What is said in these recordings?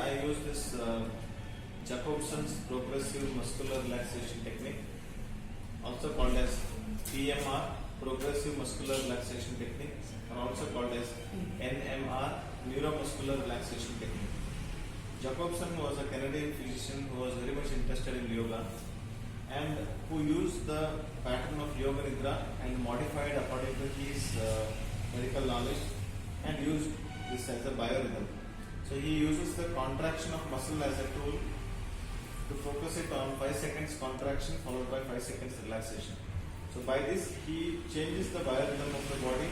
I use this Jacobson's Progressive Muscular Relaxation Technique, also called as PMR, Progressive Muscular Relaxation Technique, or also called as NMR, Neuromuscular Relaxation Technique. Jacobson was a Canadian physician who was very much interested in yoga and who used the pattern of Yoga Nidra and modified according to his medical knowledge and used this as a biorhythm. So he uses the contraction of muscle as a tool to focus it on 5 seconds contraction followed by 5 seconds relaxation. So by this he changes the biorhythm of the body.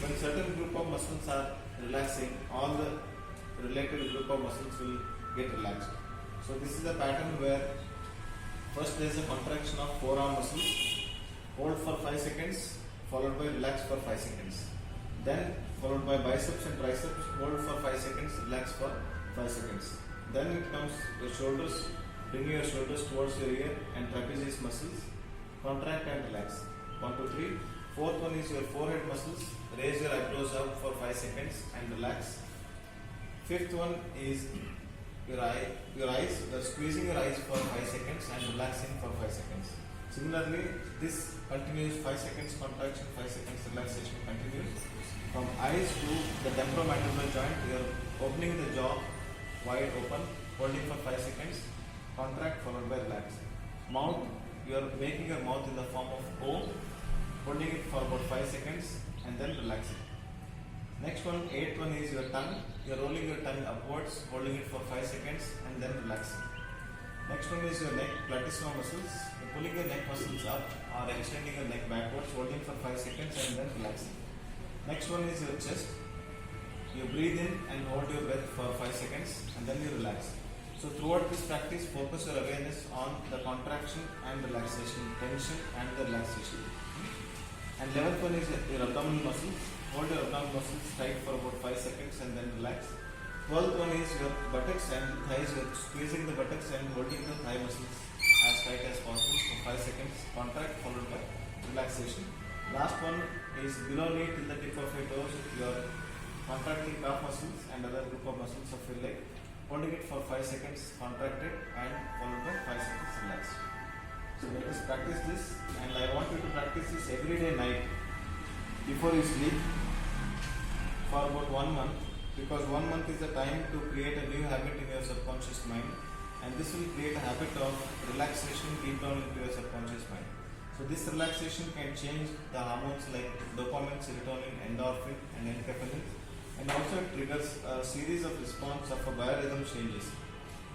When certain group of muscles are relaxing, all the related group of muscles will get relaxed. So this is a pattern where first there is a contraction of forearm muscles, hold for 5 seconds followed by relax for 5 seconds. Then followed by biceps and triceps, hold for 5 seconds, relax for 5 seconds. Then it comes the shoulders, bring your shoulders towards your ear and trapezius muscles, contract and relax. 1, 2, 3. Fourth one is your forehead muscles, raise your eyebrows up for 5 seconds and relax. Fifth one is your eyes, squeezing your eyes for 5 seconds and relaxing for 5 seconds. Similarly, this continues 5 seconds contraction, 5 seconds relaxation continues. From eyes to the temporomandibular joint, you are opening the jaw wide open, holding for 5 seconds, contract followed by relax. Mouth, you are making your mouth in the form of O, holding it for about 5 seconds and then relaxing. Next one, eighth one is your tongue. You are rolling your tongue upwards, holding it for 5 seconds and then relaxing. Next one is your neck, platysma muscles. You are pulling your neck muscles up or extending your neck backwards, holding for 5 seconds and then relaxing. Next one is your chest. You breathe in and hold your breath for 5 seconds and then you relax. So throughout this practice, focus your awareness on the contraction and relaxation, tension and the relaxation. And 11th one is your abdominal muscles. Hold your abdominal muscles tight for about 5 seconds and then relax. 12th one is your buttocks and thighs. You are squeezing the buttocks and holding the thigh muscles as tight as possible for 5 seconds, contract followed by relaxation. Last one is below knee till the tip of your toes. You are contracting calf muscles and other group of muscles of your leg, holding it for 5 seconds contracted and followed by 5 seconds relaxed. So let us practice this, and I want you to practice this every day night before you sleep for about 1 month, because 1 month is the time to create a new habit in your subconscious mind, and this will create a habit of relaxation deep down into your subconscious mind. So this relaxation can change the hormones like dopamine, serotonin, endorphin and enkephalin, and also it triggers a series of response of a biorhythm changes.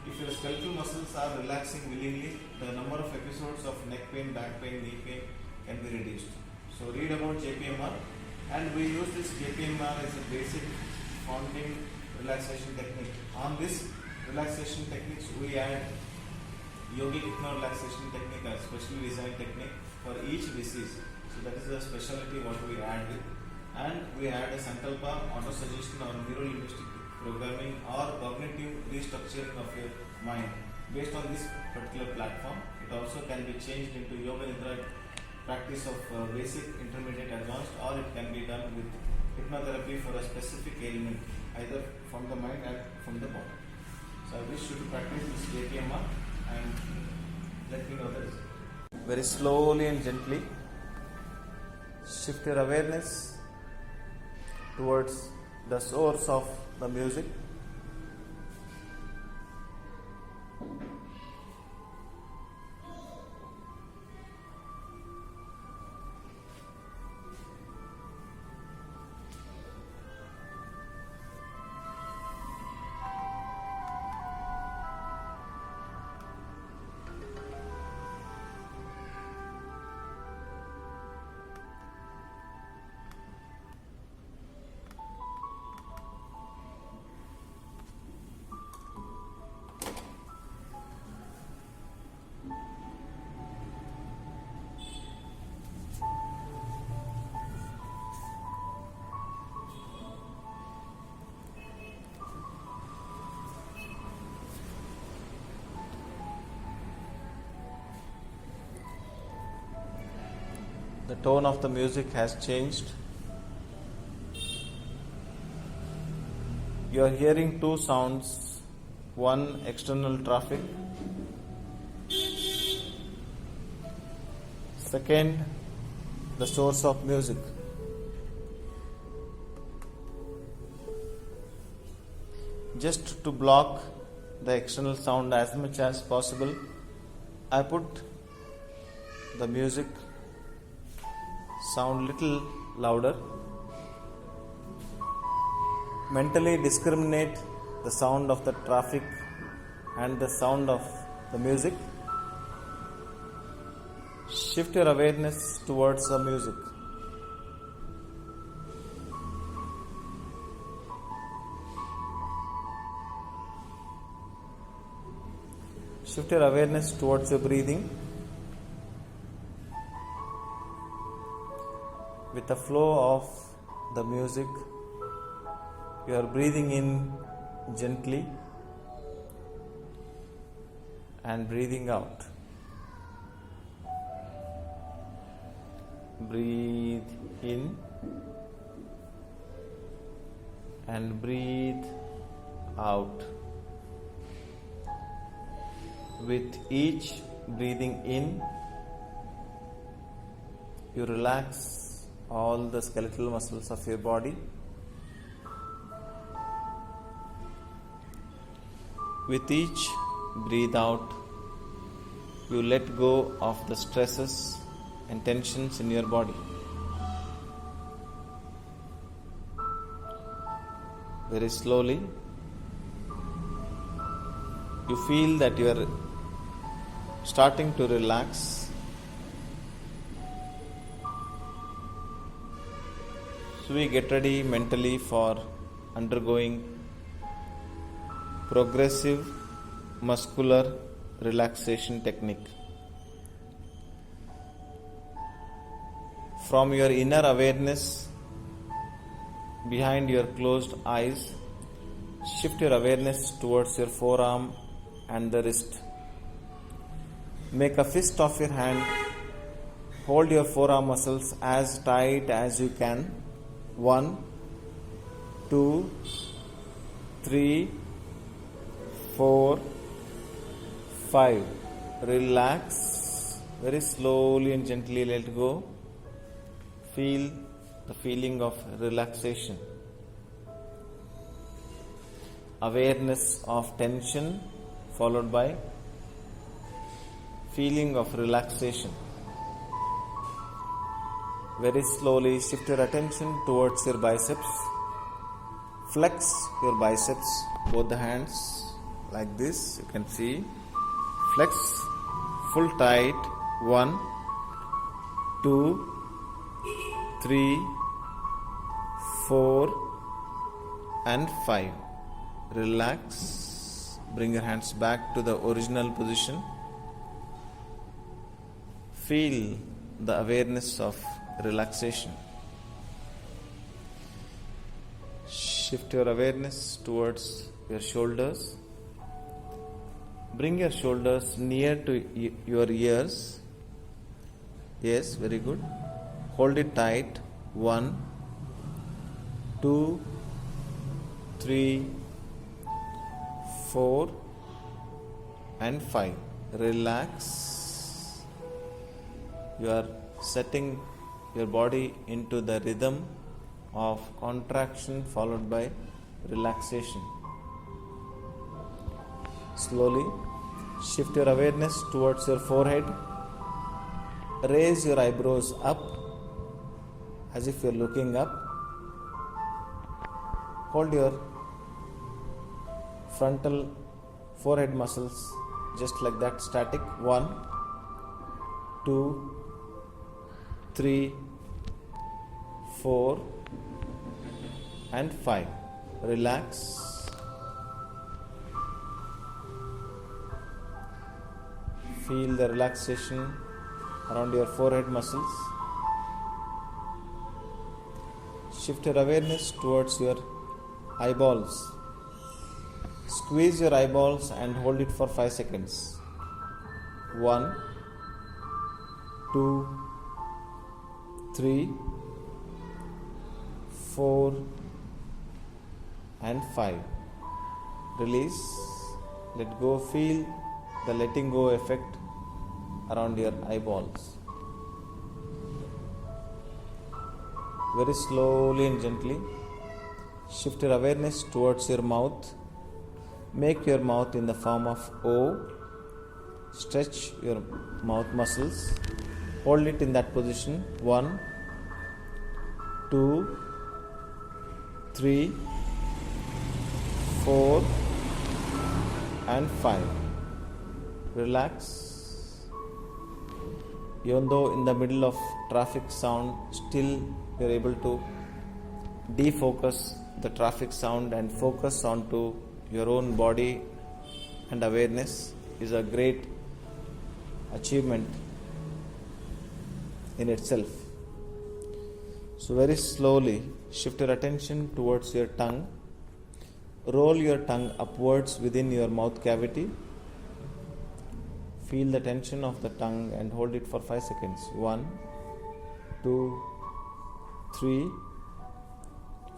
If your skeletal muscles are relaxing willingly, the number of episodes of neck pain, back pain, knee pain can be reduced. So read about JPMR, and we use this JPMR as a basic founding relaxation technique. On this relaxation techniques we add yogic hypno relaxation technique, a specially designed technique for each disease. So that is the specialty what we add with, and we add a sankalpa, auto suggestion or neuro-linguistic programming or cognitive restructuring of your mind based on this particular platform. It also can be changed into yoga nidra practice of basic, intermediate, advanced, or it can be done with hypnotherapy for a specific ailment, either from the mind and from the body. So I wish you to practice this JPMR and let me know the result. Very slowly and gently shift your awareness towards the source of the music. The tone of the music has changed. You are hearing two sounds. one, external traffic. Second, the source of music. Just to block the external sound as much as possible, I put the music sound little louder. Mentally discriminate the sound of the traffic and the sound of the music. Shift your awareness towards the music. Shift your awareness towards your breathing. With the flow of the music, you are breathing in gently and breathing out. Breathe in and breathe out. With each breathing in, you relax all the skeletal muscles of your body. With each breathe out, you let go of the stresses and tensions in your body. Very slowly, you feel that you are starting to relax. So we get ready mentally for undergoing progressive muscular relaxation technique. From your inner awareness, behind your closed eyes, shift your awareness towards your forearm and the wrist. Make a fist of your hand. Hold your forearm muscles as tight as you can. 1, 2, 3, 4, 5. Relax. Very slowly and gently let go. Feel the feeling of relaxation. Awareness of tension followed by feeling of relaxation. Very slowly shift your attention towards your biceps. Flex your biceps, both the hands like this. You can see. Flex full tight. 1, 2, 3, 4 and 5. Relax. Bring your hands back to the original position. Feel the awareness of relaxation. Shift your awareness towards your shoulders. Bring your shoulders near to your ears. Yes, very good. Hold it tight. 1, 2, 3, 4 and 5. Relax. You are setting your body into the rhythm of contraction followed by relaxation. Slowly shift your awareness towards your forehead. Raise your eyebrows up as if you are looking up. Hold your frontal forehead muscles just like that, static. 1, 2, 3, 4 and 5. Relax. Feel the relaxation around your forehead muscles. Shift your awareness towards your eyeballs. Squeeze your eyeballs and hold it for 5 seconds. 1, 2, 3, 4 and 5. Release. Let go, feel the letting go effect around your eyeballs. Very slowly and gently shift your awareness towards your mouth. Make your mouth in the form of O. Stretch your mouth muscles. Hold it in that position. 1, 2, 3, 4 and 5. Relax. Even though in the middle of traffic sound, still you are able to defocus the traffic sound and focus onto your own body and awareness is a great achievement in itself. So very slowly shift your attention towards your tongue. Roll your tongue upwards within your mouth cavity. Feel the tension of the tongue and hold it for 5 seconds. 1, 2, 3,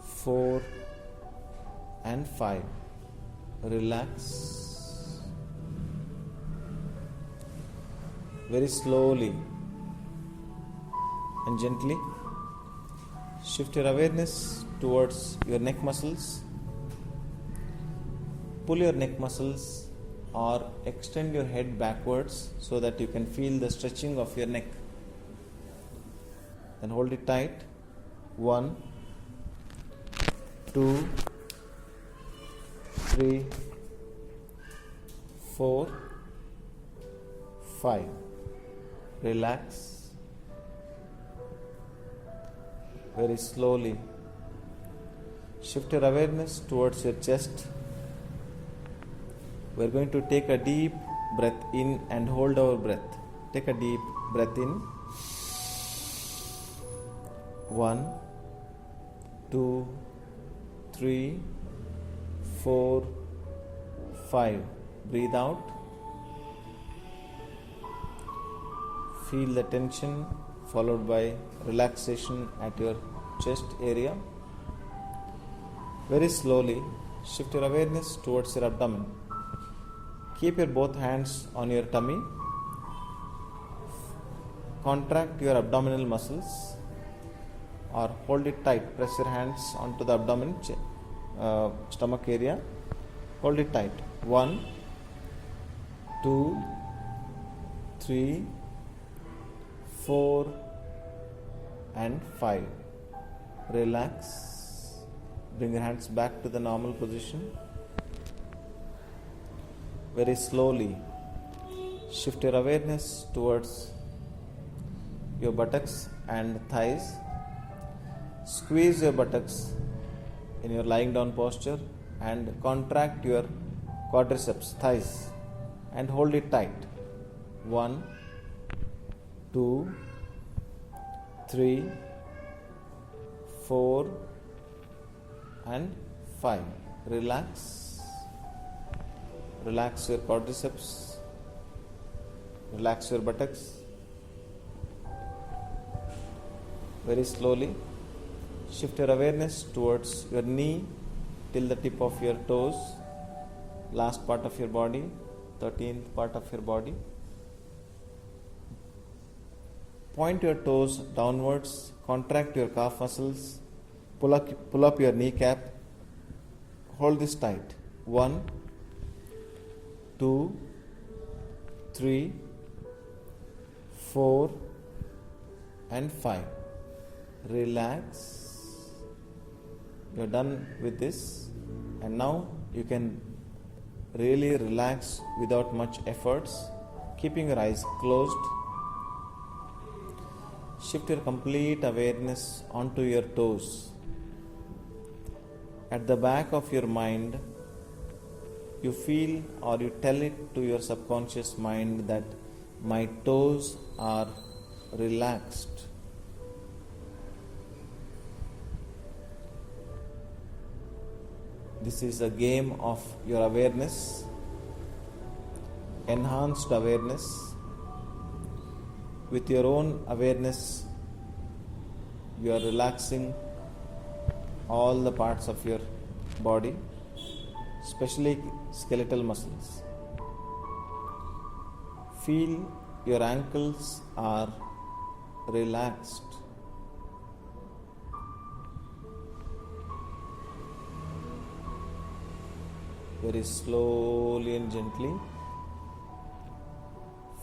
4 and 5. Relax. Very slowly and gently shift your awareness towards your neck muscles. Pull your neck muscles or extend your head backwards so that you can feel the stretching of your neck. Then hold it tight. 1, 2, 3, 4, 5. Relax. Very slowly shift your awareness towards your chest. We are going to take a deep breath in and hold our breath. Take a deep breath in. 1, 2, 3, 4, 5. Breathe out. Feel the tension followed by relaxation at your chest area. Very slowly shift your awareness towards your abdomen. Keep your both hands on your tummy. Contract your abdominal muscles or hold it tight. Press your hands onto the abdomen, stomach area. Hold it tight. 1, 2, 3, 4 and 5. Relax. Bring your hands back to the normal position. Very slowly shift your awareness towards your buttocks and thighs. Squeeze your buttocks in your lying down posture and contract your quadriceps, thighs, and hold it tight. 1, 2, 3, 4 and 5. Relax. Relax your quadriceps. Relax your buttocks. Very slowly shift your awareness towards your knee till the tip of your toes, last part of your body, 13th part of your body. Point your toes downwards, contract your calf muscles, pull up your kneecap, hold this tight. 1, 2, 3, 4 and 5. Relax. You're done with this, and now you can really relax without much efforts, keeping your eyes closed. Shift your complete awareness onto your toes. At the back of your mind, you feel or you tell it to your subconscious mind that my toes are relaxed. This is a game of your awareness, enhanced awareness. With your own awareness, you are relaxing all the parts of your body. especially skeletal muscles. Feel your ankles are relaxed. Very slowly and gently.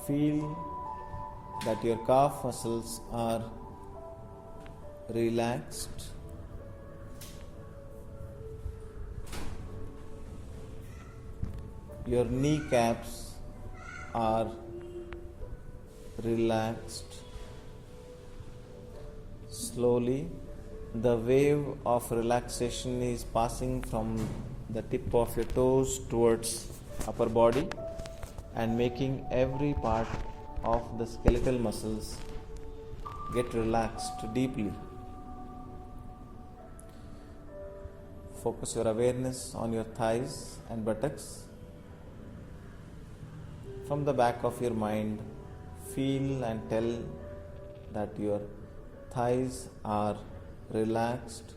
Feel that your calf muscles are relaxed. Your kneecaps are relaxed. Slowly, the wave of relaxation is passing from the tip of your toes towards upper body and making every part of the skeletal muscles get relaxed deeply. Focus your awareness on your thighs and buttocks. From the back of your mind, feel and tell that your thighs are relaxed,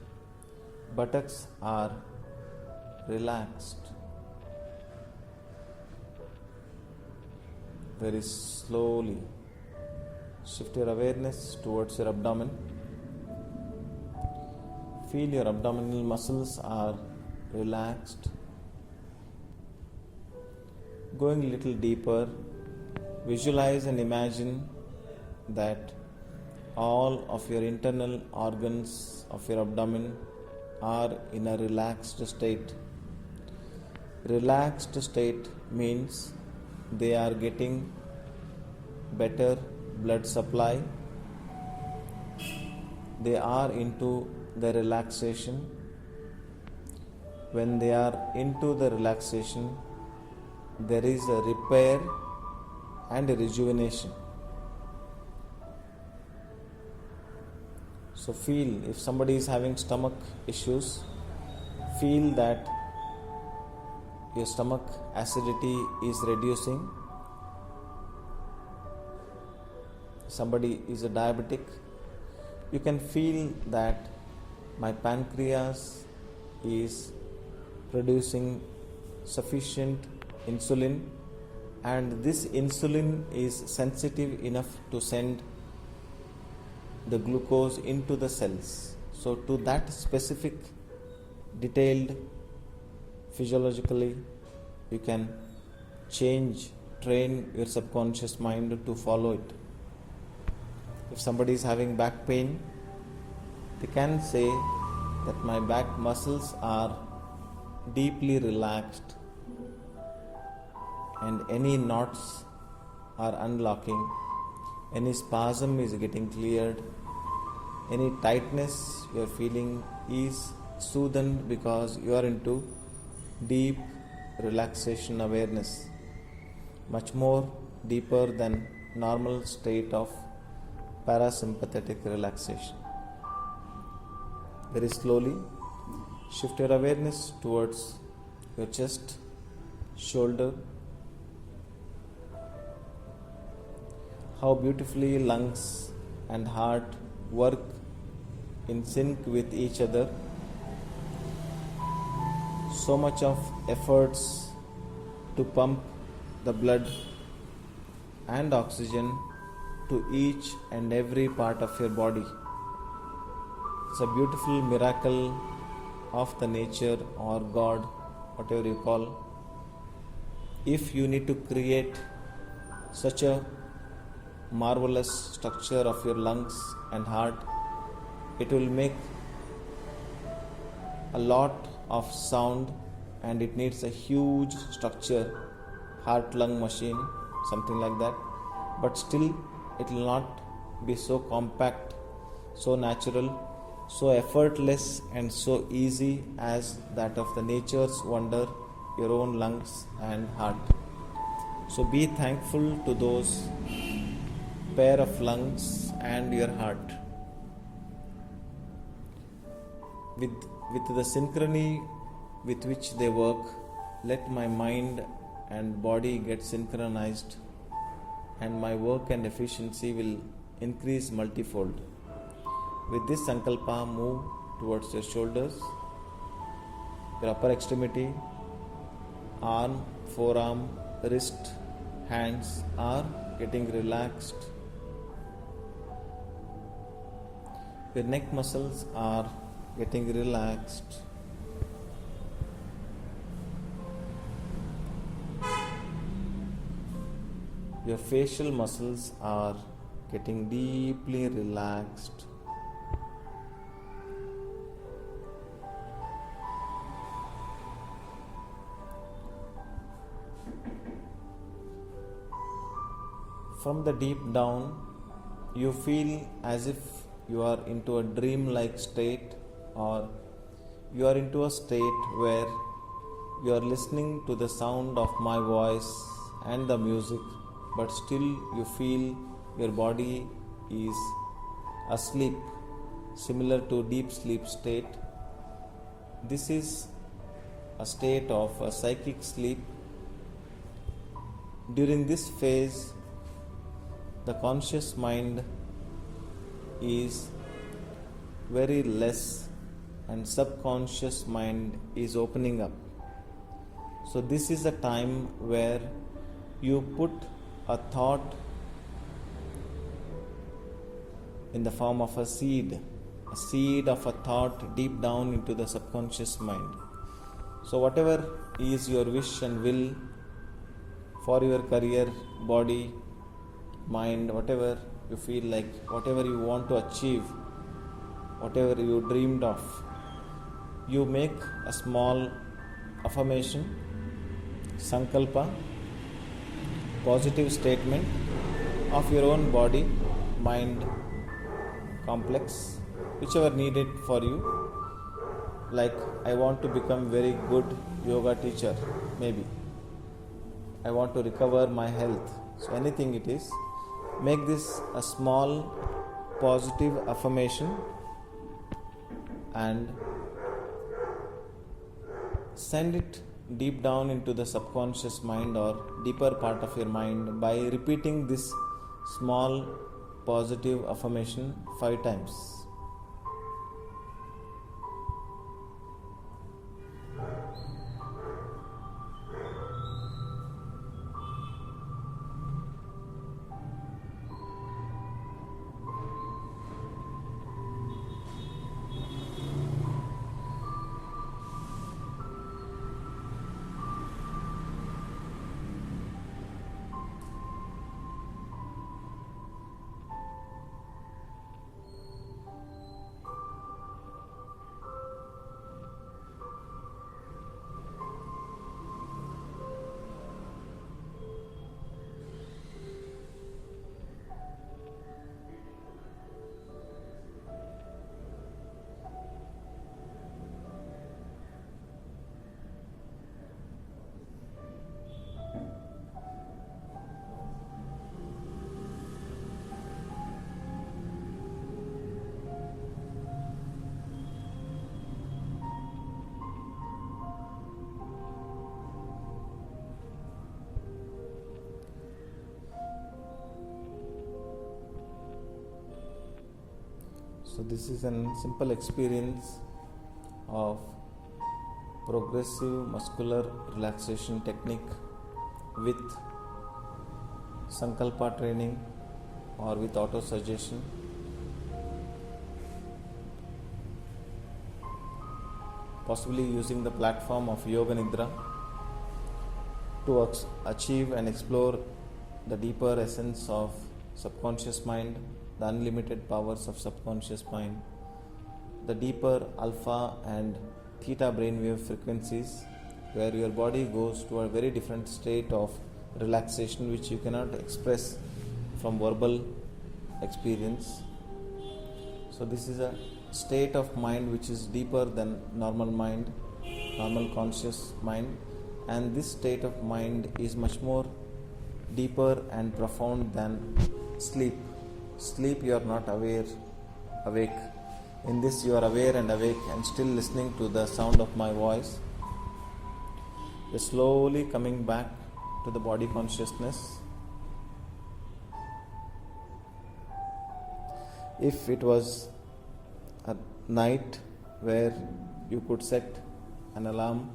buttocks are relaxed. Very slowly shift your awareness towards your abdomen. Feel your abdominal muscles are relaxed. Going a little deeper, visualize and imagine that all of your internal organs of your abdomen are in a relaxed state. Relaxed state means they are getting better blood supply. They are into the relaxation. When they are into the relaxation, there is a repair and a rejuvenation. So feel, if somebody is having stomach issues, feel that your stomach acidity is reducing. Somebody is a diabetic, you can feel that my pancreas is producing sufficient insulin, and this insulin is sensitive enough to send the glucose into the cells. So to that specific detailed physiologically, you can train your subconscious mind to follow it. If somebody is having back pain, they can say that my back muscles are deeply relaxed and any knots are unlocking, any spasm is getting cleared, any tightness you are feeling is soothed because you are into deep relaxation awareness, much more deeper than normal state of parasympathetic relaxation. Very slowly shift your awareness towards your chest, shoulder. How beautifully lungs and heart work in sync with each other. So much of efforts to pump the blood and oxygen to each and every part of your body. It's a beautiful miracle of the nature or God, whatever you call. If you need to create such a marvelous structure of your lungs and heart, it will make a lot of sound and it needs a huge structure, heart-lung machine, something like that. But still, it will not be so compact, so natural, so effortless and so easy as that of the nature's wonder, your own lungs and heart. So be thankful to those pair of lungs and your heart. With the synchrony with which they work, let my mind and body get synchronized and my work and efficiency will increase multifold. With this sankalpa, move towards your shoulders, your upper extremity, arm, forearm, wrist, hands are getting relaxed. Your neck muscles are getting relaxed. Your facial muscles are getting deeply relaxed. From the deep down, you feel as if you are into a dream-like state, or you are into a state where you are listening to the sound of my voice and the music, but still you feel your body is asleep, similar to deep sleep state. This is a state of a psychic sleep. During this phase, the conscious mind is very less and subconscious mind is opening up. So this is a time where you put a thought in the form of a seed of a thought deep down into the subconscious mind. So whatever is your wish and will for your career, body, mind, whatever you feel like, whatever you want to achieve, whatever you dreamed of, you make a small affirmation, sankalpa, positive statement of your own body, mind complex, whichever needed for you. Like, I want to become very good yoga teacher, maybe. I want to recover my health. So anything it is, make this a small positive affirmation and send it deep down into the subconscious mind or deeper part of your mind by repeating this small positive affirmation 5 times. So this is a simple experience of progressive muscular relaxation technique with Sankalpa training or with auto suggestion. Possibly using the platform of Yoga Nidra to achieve and explore the deeper essence of subconscious mind, the unlimited powers of subconscious mind, the deeper alpha and theta brainwave frequencies, where your body goes to a very different state of relaxation which you cannot express from verbal experience. So this is a state of mind which is deeper than normal mind, normal conscious mind, and this state of mind is much more deeper and profound than sleep. Sleep you are not awake. In this you are aware and awake and still listening to the sound of my voice. You're slowly coming back to the body consciousness. If it was a night where you could set an alarm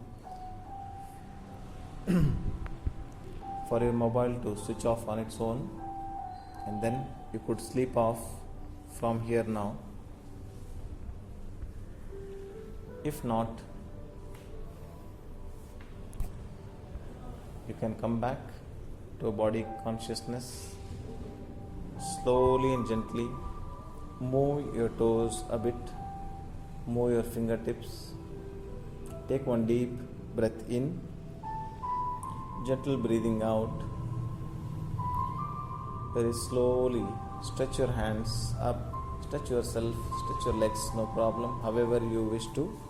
for your mobile to switch off on its own, and then you could sleep off from here now. If not, you can come back to body consciousness. Slowly and gently move your toes a bit, move your fingertips. Take one deep breath in, gentle breathing out. Very slowly stretch your hands up, stretch yourself, stretch your legs, no problem, however you wish to.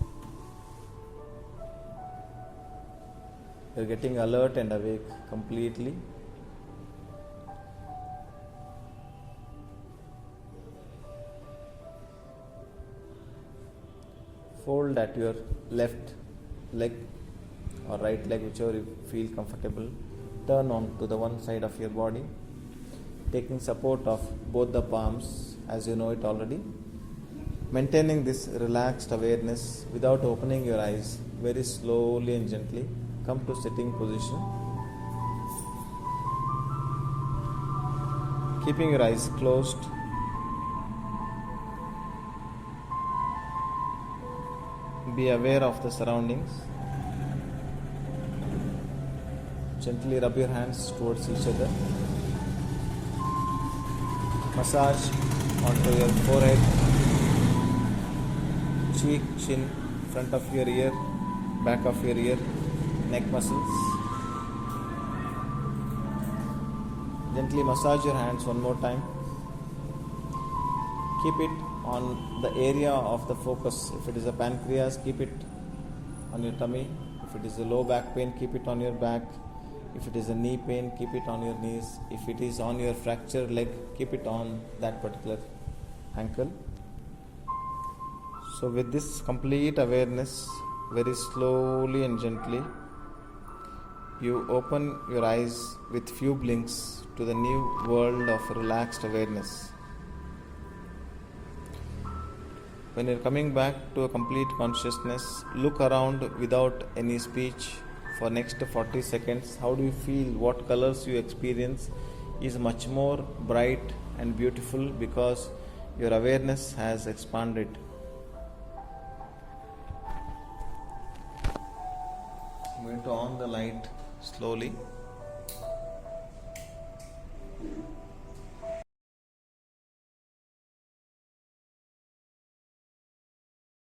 You're getting alert and awake completely. Fold at your left leg or right leg, whichever you feel comfortable. Turn on to the one side of your body, taking support of both the palms as you know it already. Maintaining this relaxed awareness without opening your eyes, very slowly and gently come to sitting position. Keeping your eyes closed, be aware of the surroundings. Gently rub your hands towards each other. Massage onto your forehead, cheek, chin, front of your ear, back of your ear, neck muscles. Gently massage your hands one more time. Keep it on the area of the focus. If it is a pancreas, keep it on your tummy. If it is a low back pain, keep it on your back. If it is a knee pain, keep it on your knees. If it is on your fractured leg, keep it on that particular ankle. So with this complete awareness, very slowly and gently, you open your eyes with few blinks to the new world of relaxed awareness. When you're coming back to a complete consciousness, look around without any speech for next 40 seconds. How do you feel? What colors you experience is much more bright and beautiful because your awareness has expanded. I'm going to on the light slowly.